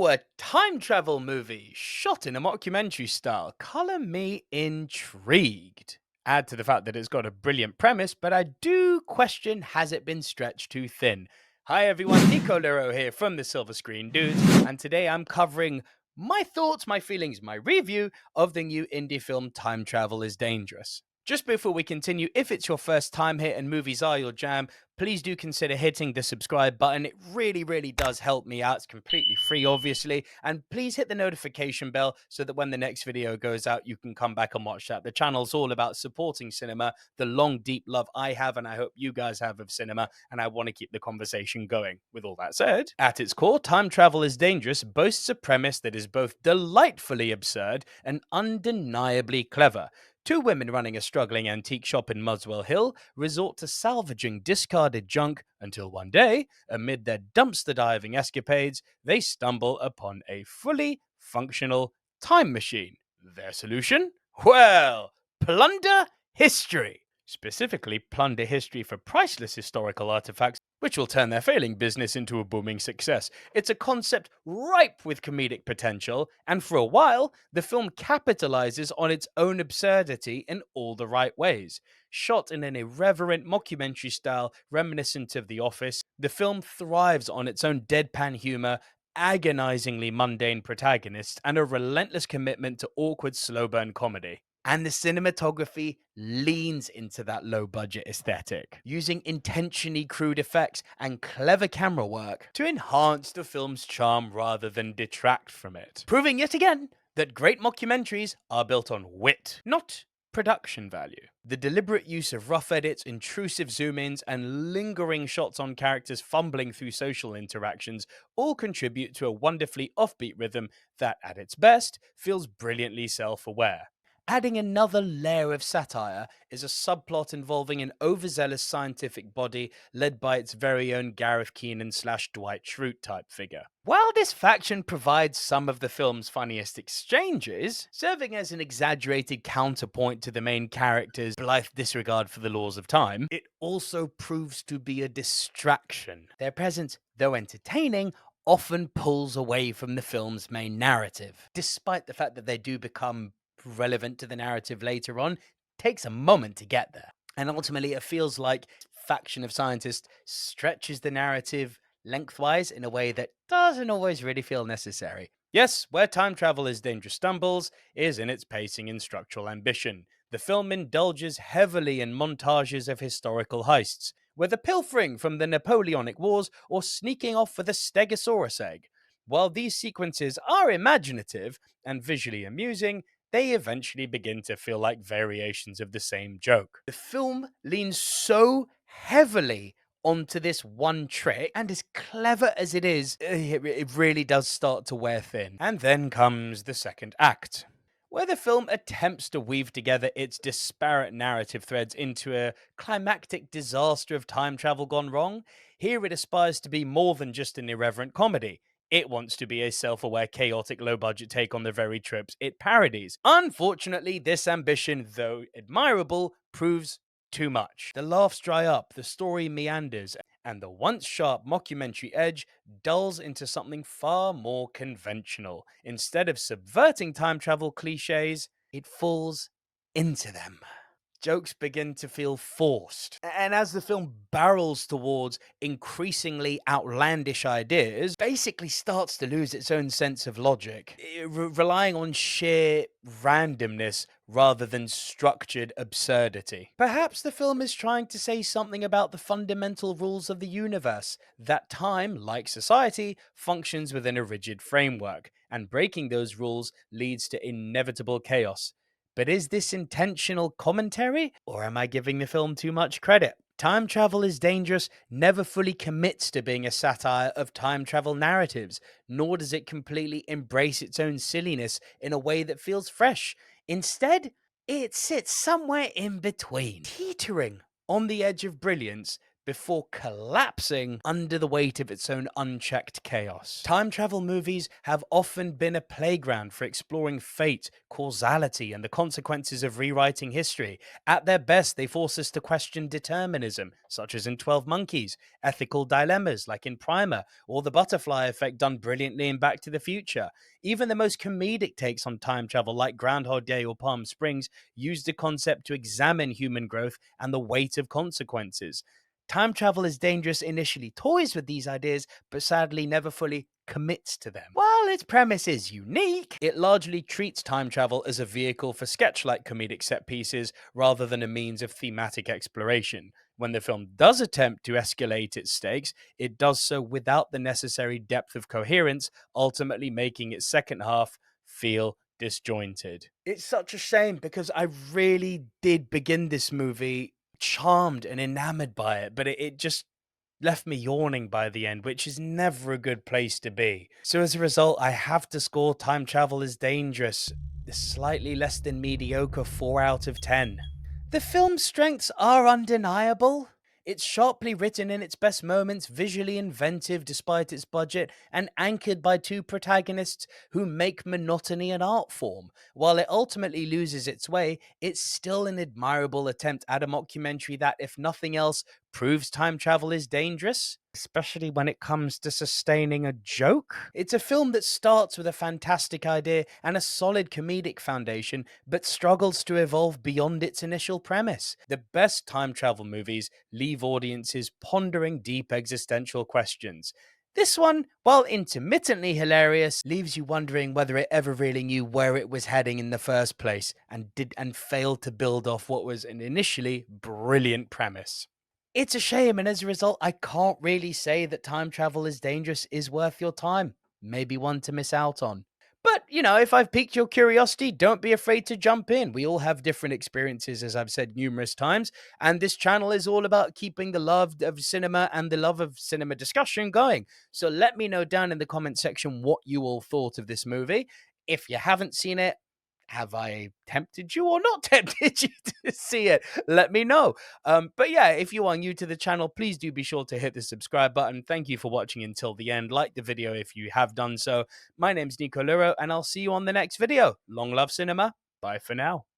Ooh, a time travel movie shot in a mockumentary style. Color me intrigued. Add to the fact that it's got a brilliant premise, but I do question, has it been stretched too thin? Hi everyone, Nico Lero here from the Silver Screen Dudes, and today I'm covering my thoughts, my feelings, my review of the new indie film Time Travel is Dangerous. Just before we continue, if it's your first time here and movies are your jam, please do consider hitting the subscribe button. It really does help me out. It's completely free, obviously. And please hit the notification bell so that when the next video goes out, you can come back and watch that. The channel's all about supporting cinema, the long, deep love I have, and I hope you guys have of cinema, and I want to keep the conversation going. With all that said, at its core, Time Travel is Dangerous boasts a premise that is both delightfully absurd and undeniably clever. Two women running a struggling antique shop in Muswell Hill resort to salvaging discarded junk until one day, amid their dumpster diving escapades, they stumble upon a fully functional time machine. Their solution? Well, plunder history. Specifically, plunder history for priceless historical artifacts, which will turn their failing business into a booming success. It's a concept ripe with comedic potential, and for a while, the film capitalizes on its own absurdity in all the right ways. Shot in an irreverent mockumentary style reminiscent of The Office, the film thrives on its own deadpan humor, agonizingly mundane protagonists, and a relentless commitment to awkward slow burn comedy. And the cinematography leans into that low budget aesthetic, using intentionally crude effects and clever camera work to enhance the film's charm rather than detract from it. Proving yet again that great mockumentaries are built on wit, not production value. The deliberate use of rough edits, intrusive zoom ins, and lingering shots on characters fumbling through social interactions all contribute to a wonderfully offbeat rhythm that, at its best, feels brilliantly self aware. Adding another layer of satire is a subplot involving an overzealous scientific body led by its very own Gareth Keenan / Dwight Schrute type figure. While this faction provides some of the film's funniest exchanges, serving as an exaggerated counterpoint to the main character's blithe disregard for the laws of time, it also proves to be a distraction. Their presence, though entertaining, often pulls away from the film's main narrative, despite the fact that they do become relevant to the narrative later on. Takes a moment to get there. And ultimately, it feels like faction of scientists stretches the narrative lengthwise in a way that doesn't always really feel necessary. Yes, where Time Travel is Dangerous stumbles is in its pacing and structural ambition. The film indulges heavily in montages of historical heists, whether pilfering from the Napoleonic Wars or sneaking off with a Stegosaurus egg. While these sequences are imaginative and visually amusing, they eventually begin to feel like variations of the same joke. The film leans so heavily onto this one trick, and as clever as it is, it really does start to wear thin. And then comes the second act, where the film attempts to weave together its disparate narrative threads into a climactic disaster of time travel gone wrong. Here it aspires to be more than just an irreverent comedy. It wants to be a self-aware, chaotic, low-budget take on the very tropes it parodies. Unfortunately, this ambition, though admirable, proves too much. The laughs dry up, the story meanders, and the once sharp mockumentary edge dulls into something far more conventional. Instead of subverting time travel cliches, it falls into them. Jokes begin to feel forced. And as the film barrels towards increasingly outlandish ideas, basically starts to lose its own sense of logic, relying on sheer randomness rather than structured absurdity. Perhaps the film is trying to say something about the fundamental rules of the universe, that time, like society, functions within a rigid framework, and breaking those rules leads to inevitable chaos. But is this intentional commentary, or am I giving the film too much credit? Time Travel is Dangerous never fully commits to being a satire of time travel narratives, nor does it completely embrace its own silliness in a way that feels fresh. Instead, it sits somewhere in between, teetering on the edge of brilliance, before collapsing under the weight of its own unchecked chaos. Time travel movies have often been a playground for exploring fate, causality, and the consequences of rewriting history. At their best, they force us to question determinism, such as in 12 Monkeys, ethical dilemmas like in Primer, or the butterfly effect done brilliantly in Back to the Future. Even the most comedic takes on time travel, like Groundhog Day or Palm Springs, use the concept to examine human growth and the weight of consequences. Time travel is dangerous initially toys with these ideas, but sadly never fully commits to them. While its premise is unique, it largely treats time travel as a vehicle for sketch like comedic set pieces rather than a means of thematic exploration. When the film does attempt to escalate its stakes, it does so without the necessary depth of coherence, ultimately making its second half feel disjointed. It's such a shame because I really did begin this movie charmed and enamored by it, but it just left me yawning by the end, which is never a good place to be. So as a result, I have to score Time Travel is Dangerous a slightly less than mediocre 4 out of 10. The film's strengths are undeniable. It's sharply written in its best moments, visually inventive despite its budget, and anchored by two protagonists who make monotony an art form. While it ultimately loses its way, it's still an admirable attempt at a mockumentary that, if nothing else, proves time travel is dangerous, especially when it comes to sustaining a joke. It's a film that starts with a fantastic idea and a solid comedic foundation, but struggles to evolve beyond its initial premise. The best time travel movies leave audiences pondering deep existential questions. This one, while intermittently hilarious, leaves you wondering whether it ever really knew where it was heading in the first place and failed to build off what was an initially brilliant premise. It's a shame, and as a result, I can't really say that Time Travel is Dangerous is worth your time. Maybe one to miss out on. But, if I've piqued your curiosity, don't be afraid to jump in. We all have different experiences, as I've said numerous times, and this channel is all about keeping the love of cinema and the love of cinema discussion going. So let me know down in the comment section what you all thought of this movie. If you haven't seen it, have I tempted you or not tempted you to see it? Let me know. But yeah, if you are new to the channel, please do be sure to hit the subscribe button. Thank you for watching until the end. Like the video if you have done so. My name's Nico Luro, and I'll see you on the next video. Long love cinema. Bye for now.